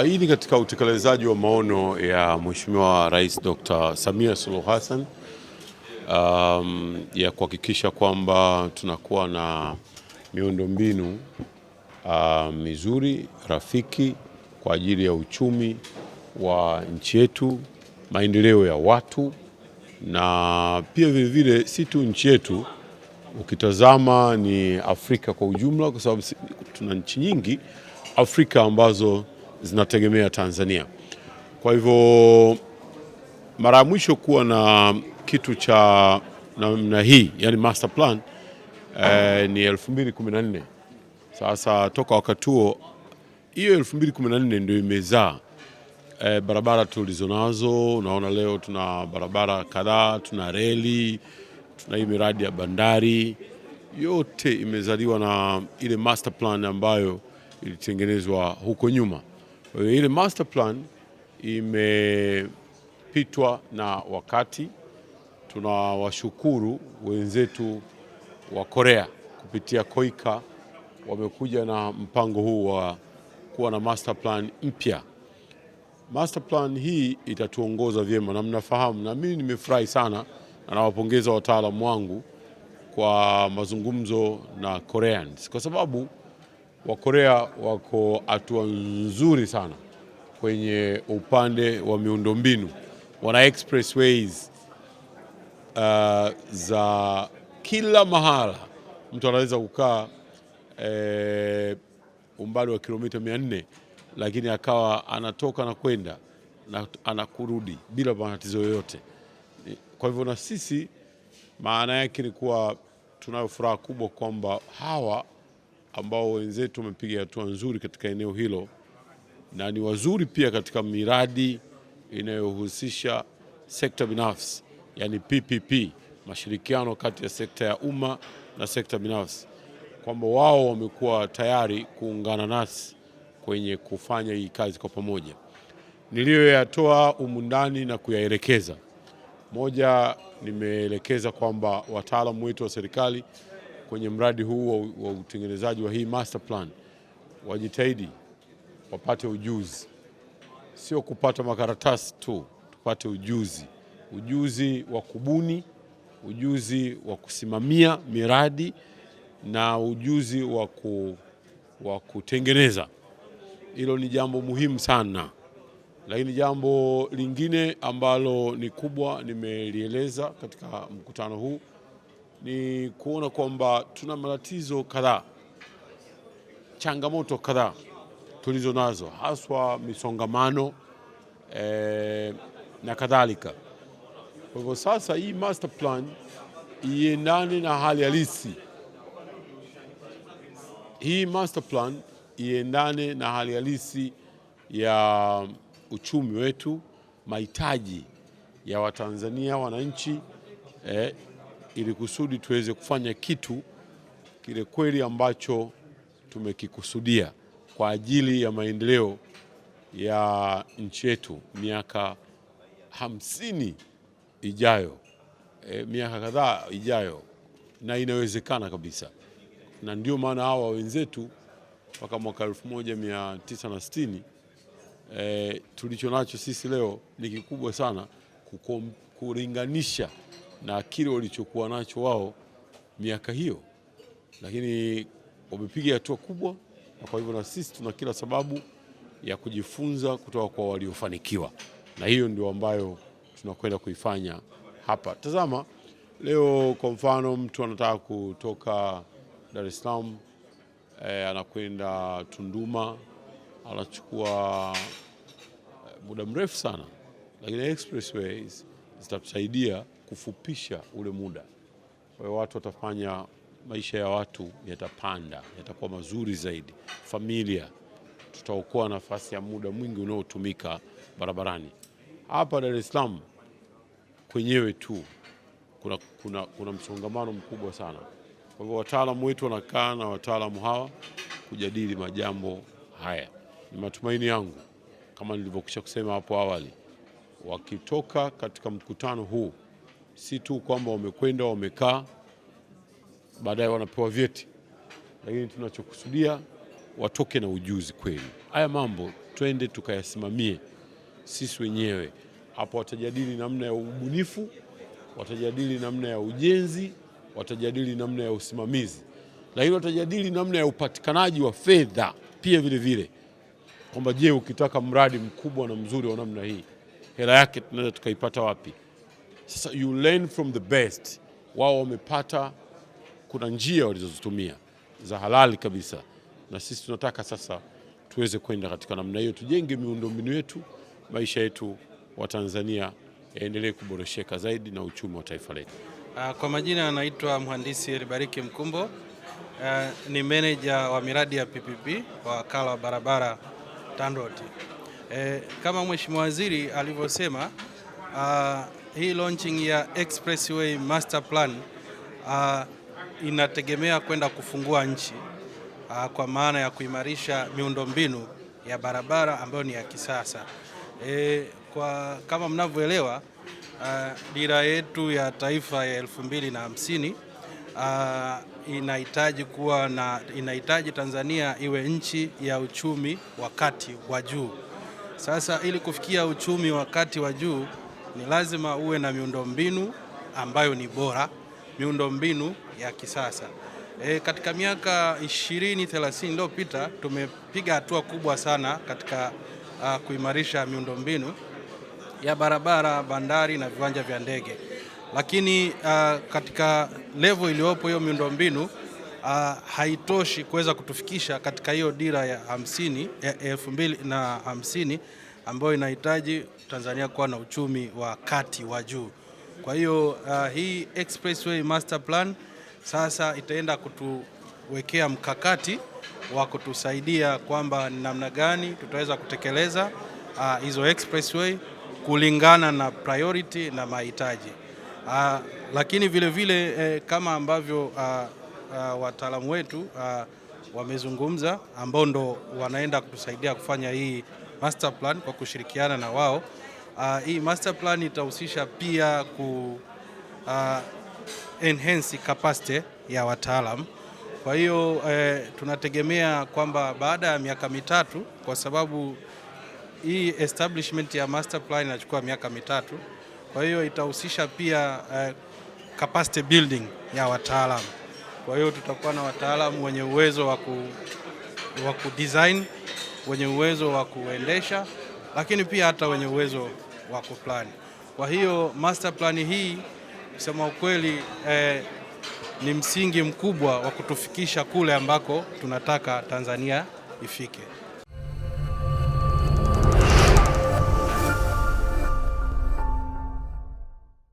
Hii ni katika utekelezaji wa maono ya Mheshimiwa Rais Dr. Samia Suluhu Hassan ya kuhakikisha kwamba tunakuwa na miundombinu mizuri rafiki kwa ajili ya uchumi wa nchi yetu, maendeleo ya watu na pia vile si tu nchi yetu, ukitazama ni Afrika kwa ujumla, kwa sababu tuna nchi nyingi Afrika ambazo zinategemea Tanzania. Kwa hivyo mara ya mwisho kuwa na kitu cha namna hii, yani master plan ni 2014. Sasa toka wakati huo, hiyo 2014 ndio imezaa barabara tulizonazo. Unaona leo tuna barabara kadhaa, tuna reli, tuna hii miradi ya bandari, yote imezaliwa na ile master plan ambayo ilitengenezwa huko nyuma. Kwa hiyo ile master plan imepitwa na wakati. Tunawashukuru wenzetu wa Korea kupitia KOICA, wamekuja na mpango huu wa kuwa na master plan mpya. Master plan hii itatuongoza vyema, na mnafahamu, na mimi nimefurahi sana na nawapongeza wataalamu wangu kwa mazungumzo na Koreans, kwa sababu wa Korea wako hatua nzuri sana kwenye upande wa miundombinu. Wana expressways za kila mahala, mtu anaweza kukaa umbali wa kilomita 400 lakini akawa anatoka na kwenda na anakurudi bila matatizo yoyote. Kwa hivyo na sisi, maana yake ni kuwa tunayo furaha kubwa kwamba hawa ambao wenzetu wamepiga hatua nzuri katika eneo hilo, na ni wazuri pia katika miradi inayohusisha sekta binafsi, yani PPP, mashirikiano kati ya sekta ya umma na sekta binafsi, kwamba wao wamekuwa tayari kuungana nasi kwenye kufanya hii kazi kwa pamoja. Niliyoyatoa humu ndani na kuyaelekeza, moja, nimeelekeza kwamba wataalamu wetu wa serikali kwenye mradi huu wa utengenezaji wa hii master plan wajitahidi wapate ujuzi, sio kupata makaratasi tu, tupate ujuzi wa kubuni, ujuzi wa kusimamia miradi na ujuzi wa kutengeneza. Hilo ni jambo muhimu sana. Lakini jambo lingine ambalo ni kubwa nimelieleza katika mkutano huu ni kuona kwamba tuna matatizo kadhaa, changamoto kadhaa tulizo nazo, haswa misongamano na kadhalika. Kwa hivyo sasa hii master plan iendane na hali halisi. Hii master plan iendane na hali halisi ya uchumi wetu, mahitaji ya Watanzania wananchi, ili kusudi tuweze kufanya kitu kile kweli ambacho tumekikusudia kwa ajili ya maendeleo ya nchi yetu miaka 50 ijayo, miaka kadhaa ijayo, na inawezekana kabisa. Na ndio maana hawa wenzetu mpaka mwaka 1960 tulicho nacho sisi leo ni kikubwa sana kulinganisha na kile walichokuwa nacho wao miaka hiyo, lakini wamepiga hatua kubwa, na kwa hivyo na sisi tuna kila sababu ya kujifunza kutoka kwa waliofanikiwa, na hiyo ndio ambayo tunakwenda kuifanya hapa. Tazama leo, kwa mfano, mtu anataka kutoka Dar es Salaam anakwenda Tunduma, anachukua muda mrefu sana, lakini expressways zitatusaidia kufupisha ule muda. Kwa hiyo watu watafanya, maisha ya watu yatapanda, yatakuwa mazuri zaidi. Familia, tutaokoa nafasi ya muda mwingi unaotumika barabarani. Hapa Dar es Salaam kwenyewe tu kuna msongamano mkubwa sana. Kwa hivyo wataalamu wetu wanakaa na wataalamu hawa kujadili majambo haya. Ni matumaini yangu, kama nilivyokwisha kusema hapo awali, wakitoka katika mkutano huu, si tu kwamba wamekwenda wamekaa baadaye wanapewa vyeti, lakini tunachokusudia watoke na ujuzi kweli. Haya mambo twende tukayasimamie sisi wenyewe. Hapo watajadili namna ya ubunifu, watajadili namna ya ujenzi, watajadili namna ya usimamizi, lakini watajadili namna ya upatikanaji wa fedha pia vile vile, kwamba je, ukitaka mradi mkubwa na mzuri wa namna hii hela yake tunaweza tukaipata wapi? Sasa you learn from the best. Wao wamepata, kuna njia walizozitumia za halali kabisa, na sisi tunataka sasa tuweze kwenda katika namna hiyo, tujenge miundombinu yetu, maisha yetu wa Tanzania yaendelee kuboresheka zaidi na uchumi wa taifa letu. Kwa majina anaitwa Mhandisi Elibariki Mkumbo, ni meneja wa miradi ya PPP wa wakala wa barabara TANROADS. Kama Mheshimiwa Waziri alivyosema, hii launching ya Expressway Master Plan inategemea kwenda kufungua nchi kwa maana ya kuimarisha miundombinu ya barabara ambayo ni ya kisasa. Kama mnavyoelewa, dira yetu ya taifa ya 2050 inahitaji Tanzania iwe nchi ya uchumi wa kati wa juu. Sasa ili kufikia uchumi wa kati wa juu ni lazima uwe na miundombinu ambayo ni bora, miundombinu ya kisasa. Katika miaka 20-30 iliyopita tumepiga hatua kubwa sana katika kuimarisha miundombinu ya barabara, bandari na viwanja vya ndege. Lakini katika level iliyopo hiyo miundombinu haitoshi kuweza kutufikisha katika hiyo dira ya 2050 ambayo inahitaji Tanzania kuwa na uchumi wa kati wa juu. Kwa hiyo hii Expressway Master Plan sasa itaenda kutuwekea mkakati wa kutusaidia kwamba ni namna gani tutaweza kutekeleza hizo expressway kulingana na priority na mahitaji. Lakini vile vile kama ambavyo wataalamu wetu wamezungumza, ambao ndo wanaenda kutusaidia kufanya hii master plan kwa kushirikiana na wao, hii master plan itahusisha pia enhance capacity ya wataalamu. Kwa hiyo tunategemea kwamba baada ya miaka mitatu, kwa sababu hii establishment ya master plan inachukua miaka mitatu, kwa hiyo itahusisha pia capacity building ya wataalamu. Kwa hiyo tutakuwa na wataalamu wenye uwezo wa kudesign, wenye uwezo wa kuendesha, lakini pia hata wenye uwezo wa kuplan. Kwa hiyo master plan hii, kusema ukweli, ni msingi mkubwa wa kutufikisha kule ambako tunataka Tanzania ifike.